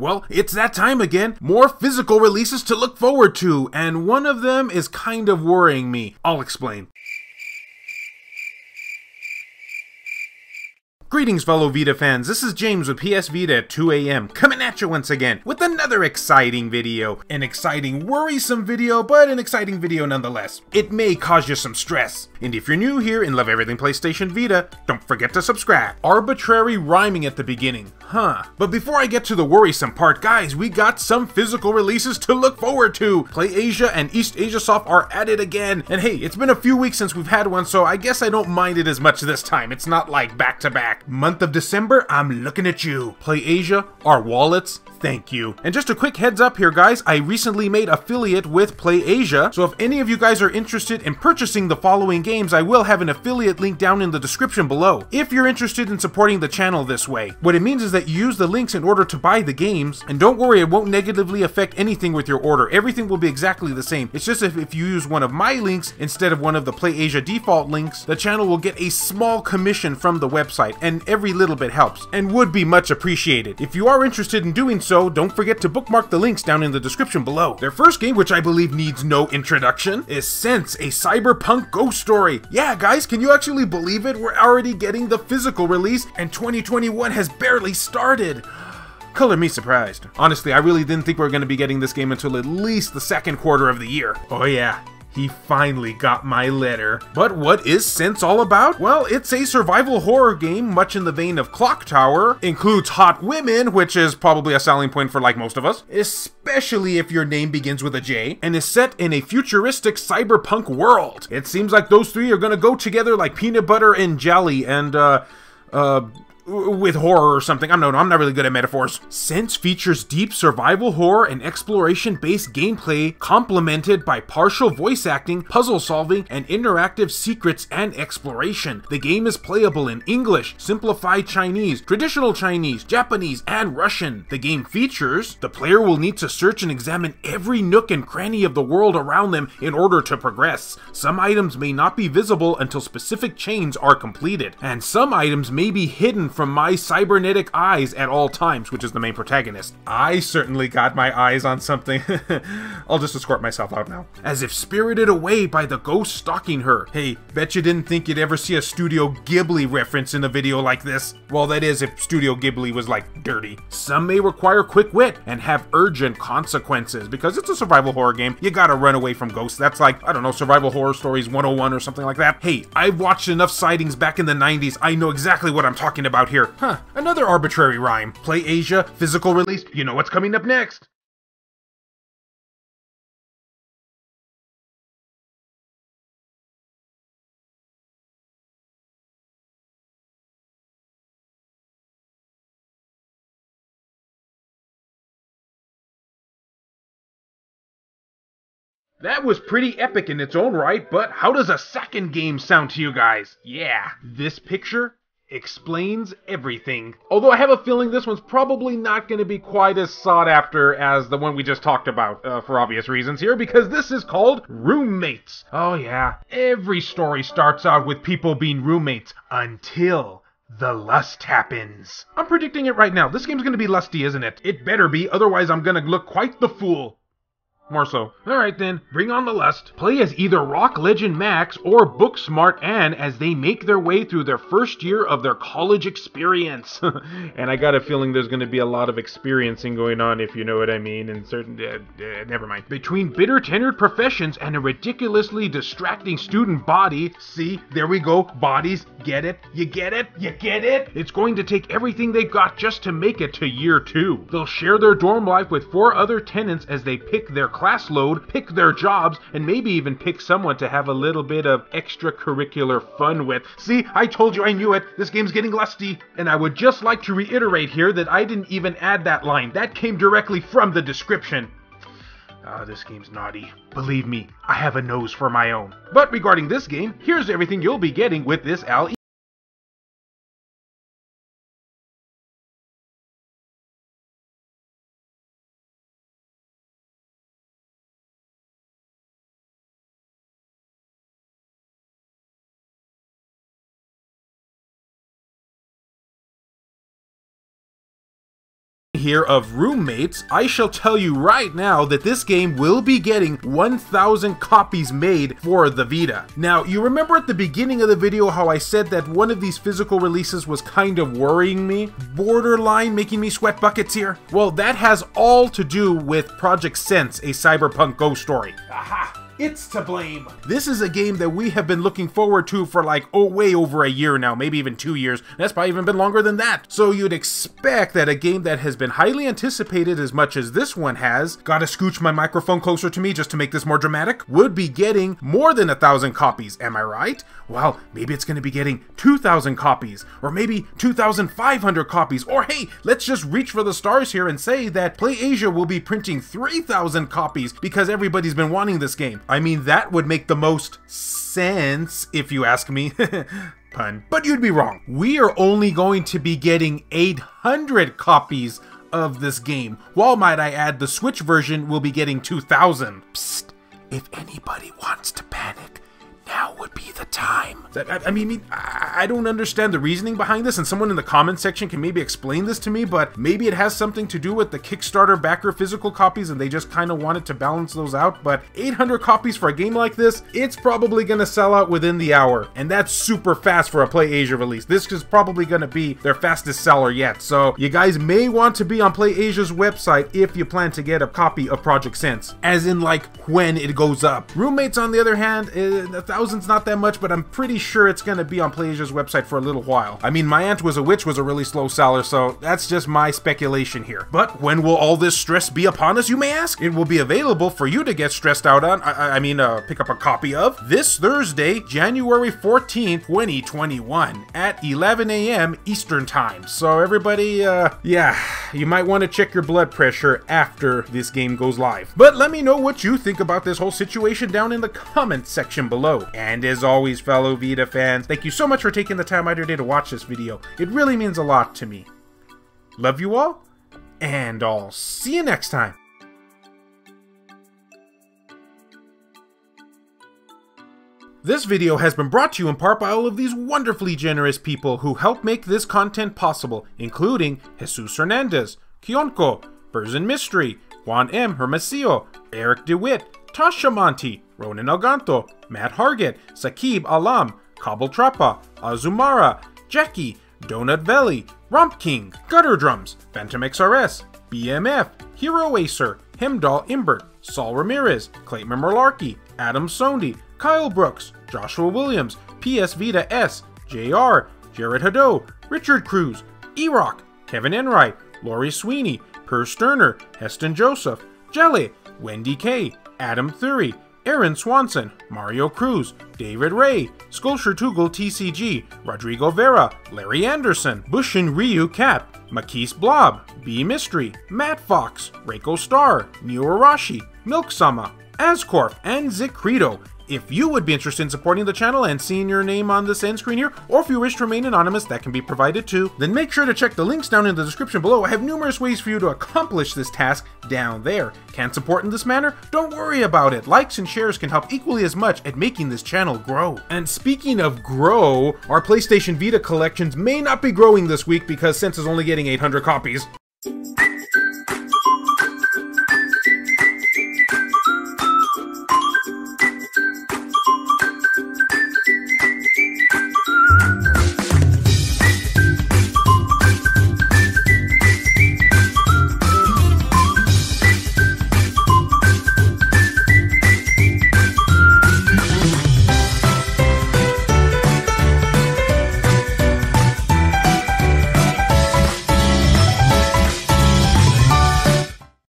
Well, it's that time again. More physical releases to look forward to, and one of them is kind of worrying me. I'll explain. Greetings, fellow Vita fans. This is James with PS Vita at 2 AM, coming at you once again with another exciting video. An exciting, worrisome video, but an exciting video nonetheless. It may cause you some stress. And if you're new here and love everything PlayStation Vita, don't forget to subscribe. Arbitrary rhyming at the beginning, huh? But before I get to the worrisome part, guys, we got some physical releases to look forward to. Asia and Eastasiasoft are at it again. And hey, it's been a few weeks since we've had one, so I guess I don't mind it as much this time. It's not like back to back. Month of December, I'm looking at you. Asia, our wallets, thank you. And just a quick heads up here, guys, I recently made affiliate with Asia, so if any of you guys are interested in purchasing the following games, I will have an affiliate link down in the description below. If you're interested in supporting the channel this way, what it means is that you use the links in order to buy the games, and don't worry, it won't negatively affect anything with your order. Everything will be exactly the same. It's just if you use one of my links instead of one of the Asia default links, the channel will get a small commission from the website, and every little bit helps, and would be much appreciated. If you are interested in doing so, don't forget to bookmark the links down in the description below. Their first game, which I believe needs no introduction, is Sense, a Cyberpunk ghost story. Yeah, guys, can you actually believe it? We're already getting the physical release, and 2021 has barely started. Color me surprised. Honestly, I really didn't think we were going to be getting this game until at least the second quarter of the year. Oh yeah. He finally got my letter. But what is Sense all about? Well, it's a survival horror game, much in the vein of Clock Tower. Includes hot women, which is probably a selling point for like most of us, especially if your name begins with a J, and is set in a futuristic cyberpunk world. It seems like those three are gonna go together like peanut butter and jelly, and with horror or something. I'm not really good at metaphors. Sense features deep survival horror and exploration-based gameplay complemented by partial voice acting, puzzle solving, and interactive secrets and exploration. The game is playable in English, simplified Chinese, traditional Chinese, Japanese, and Russian. The game features the player will need to search and examine every nook and cranny of the world around them in order to progress. Some items may not be visible until specific chains are completed, and some items may be hidden from my cybernetic eyes at all times, which is the main protagonist. I certainly got my eyes on something. I'll just escort myself out now. As if spirited away by the ghost stalking her. Hey, bet you didn't think you'd ever see a Studio Ghibli reference in a video like this. Well, that is if Studio Ghibli was like dirty. Some may require quick wit and have urgent consequences. Because it's a survival horror game, you gotta run away from ghosts. That's like, I don't know, Survival Horror Stories 101 or something like that. Hey, I've watched enough sightings back in the 90s. I know exactly what I'm talking about here. Huh, another arbitrary rhyme. Asia, physical release. You know what's coming up next. That was pretty epic in its own right, but how does a second game sound to you guys? Yeah, this picture explains everything. Although I have a feeling this one's probably not going to be quite as sought after as the one we just talked about, for obvious reasons here, because this is called Roommates. Oh yeah, every story starts out with people being roommates until the lust happens. I'm predicting it right now. This game's going to be lusty, isn't it? It better be, otherwise I'm going to look quite the fool. More so. Alright then, bring on the lust. Play as either Rock Legend Max or Booksmart Ann as they make their way through their first year of their college experience. And I got a feeling there's going to be a lot of experiencing going on, if you know what I mean, in certain... never mind. Between bitter tenured professions and a ridiculously distracting student body... See, there we go. Bodies. Get it? You get it? You get it? It's going to take everything they've got just to make it to year 2. They'll share their dorm life with 4 other tenants as they pick their class load, pick their jobs, and maybe even pick someone to have a little bit of extracurricular fun with. See, I told you, I knew it. This game's getting lusty. And I would just like to reiterate here that I didn't even add that line. That came directly from the description. This game's naughty. Believe me, I have a nose for my own. But regarding this game, here's everything you'll be getting with this LE. here of roommates, I shall tell you right now that this game will be getting 1,000 copies made for the Vita. Now, you remember at the beginning of the video how I said that one of these physical releases was kind of worrying me? Borderline making me sweat buckets here? Well, that has all to do with Project Sense, a Cyberpunk ghost story. Aha! It's to blame. This is a game that we have been looking forward to for like, way over a year now, maybe even 2 years. That's probably even been longer than that. So you'd expect that a game that has been highly anticipated as much as this one has, gotta scooch my microphone closer to me just to make this more dramatic, would be getting more than 1,000 copies, am I right? Well, maybe it's gonna be getting 2,000 copies, or maybe 2,500 copies, or hey, let's just reach for the stars here and say that PlayAsia will be printing 3,000 copies because everybody's been wanting this game. I mean, that would make the most sense, if you ask me. Pun. But you'd be wrong. We are only going to be getting 800 copies of this game. While, might I add, the Switch version will be getting 2,000. Psst. If anybody wants to panic, now would be the time. I don't understand the reasoning behind this, and someone in the comment section can maybe explain this to me, but maybe it has something to do with the Kickstarter backer physical copies and they just kind of wanted to balance those out. But 800 copies for a game like this, it's probably going to sell out within the hour, and that's super fast for a PlayAsia release. This is probably going to be their fastest seller yet, so you guys may want to be on PlayAsia's website if you plan to get a copy of Project Sense, as in like when it goes up. Roommates, on the other hand, 1,000's not that much, but I'm pretty sure it's gonna be on PlayAsia's website for a little while. I mean, My Aunt Was a Witch was a really slow seller, so that's just my speculation here. But when will all this stress be upon us, you may ask? It will be available for you to get stressed out on, pick up a copy of, this Thursday, January 14th, 2021, at 11 a.m. Eastern Time. So everybody, yeah, you might want to check your blood pressure after this game goes live. But let me know what you think about this whole situation down in the comment section below. And as always, fellow Vita fans, thank you so much for taking the time out of your day to watch this video. It really means a lot to me. Love you all, and I'll see you next time. This video has been brought to you in part by all of these wonderfully generous people who help make this content possible, including Jesus Hernandez, Kionko, Person Mystery, Juan M. Hermosillo, Eric DeWitt, Tasha Monty, Ronan Alganto, Matt Hargett, Sakib Alam, Kabul Trappa, Azumara, Jackie, Donut Valley, Romp King, Gutter Drums, Phantom XRS, BMF, Hero Acer, Hemdall Imbert, Saul Ramirez, Clayton Merlarkey, Adam Sondi, Kyle Brooks, Joshua Williams, PS Vita S, JR, Jared Haddo, Richard Cruz, E-Rock, Kevin Enright, Lori Sweeney, Per Sterner, Heston Joseph, Jelly, Wendy K, Adam Thury, Aaron Swanson, Mario Cruz, David Ray, Sculpture Tugel TCG, Rodrigo Vera, Larry Anderson, Bushin Ryu Cap, Makis Blob, B Mystery, Matt Fox, Reiko Star, Neo Arashi, Milksama, Ascorp, and Zicrito. If you would be interested in supporting the channel and seeing your name on this end screen here, or if you wish to remain anonymous, that can be provided too, then make sure to check the links down in the description below. I have numerous ways for you to accomplish this task down there. Can't support in this manner? Don't worry about it. Likes and shares can help equally as much at making this channel grow. And speaking of grow, our PlayStation Vita collections may not be growing this week because Sense is only getting 800 copies.